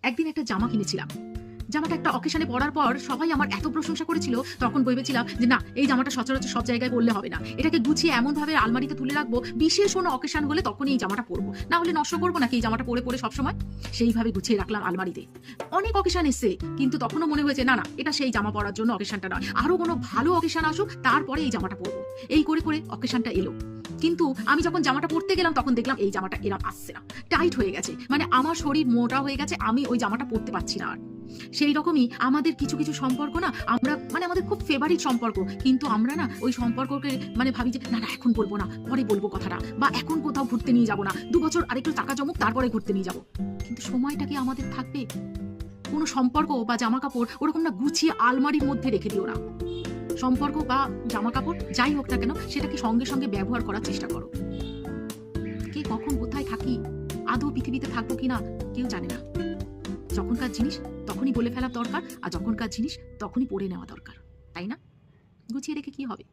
একদিন একটা জামা কিনেছিলাম। জামাটা একটা অকেশনে পরার পর সবাই আমার এত প্রশংসা করেছিল, তখন ভেবেছিলাম যে না, এই জামাটা সচরাচর সব জায়গায় পরলে হবে না, এটাকে গুছিয়ে এমন ভাবে আলমারিতে তুলে রাখবো, বিশেষ কোনো অকেশন হলে তখনই এই জামাটা পরবো, না হলে নষ্ট করবো নাকি এই জামাটা পরে পরে সবসময়। সেইভাবে গুছিয়ে রাখলাম আলমারিতে। অনেক অকেশন এসছে, কিন্তু তখনও মনে হয়েছে না না, এটা সেই জামা পরার জন্য অকেশনটা নয়, আরো কোনো ভালো অকেশন আসুক তারপরে এই জামাটা পরবো। এই করে করে অকেশনটা এলো, কিন্তু আমি যখন জামাটা পরতে গেলাম তখন দেখলাম এই জামাটা এরম আসছে না, টাইট হয়ে গেছে, মানে আমার শরীর মোটা হয়ে গেছে, আমি ওই জামাটা পরতে পারছি না আর। সেই রকমই আমাদের কিছু কিছু সম্পর্ক না, আমরা মানে আমাদের খুব ফেভারিট সম্পর্ক, কিন্তু আমরা না ওই সম্পর্ককে মানে ভাবি যে না না এখন বলবো না, পরে বলবো কথাটা, বা এখন কোথাও ঘুরতে নিয়ে যাবো না, 2 বছর আরেকটু টাকা জমুক তারপরে ঘুরতে নিয়ে যাবো। কিন্তু সময়টা কি আমাদের থাকবে? কোনো সম্পর্ক বা জামা কাপড় ওরকম না গুছিয়ে আলমারির মধ্যে রেখে দিও না। সম্পর্ক বা জামা কাপড় যাই হোক না কেন, সেটাকে সঙ্গে সঙ্গে ব্যবহার করার চেষ্টা করো। কে কখন কোথায় থাকি, আদৌ পৃথিবীতে থাকবো কিনা কেউ জানে না। যখনকার জিনিস তখনই বলে ফেলা দরকার, আর যখনকার জিনিস তখনই পড়ে নেওয়া দরকার, তাই না? গুছিয়ে রেখে কি হবে?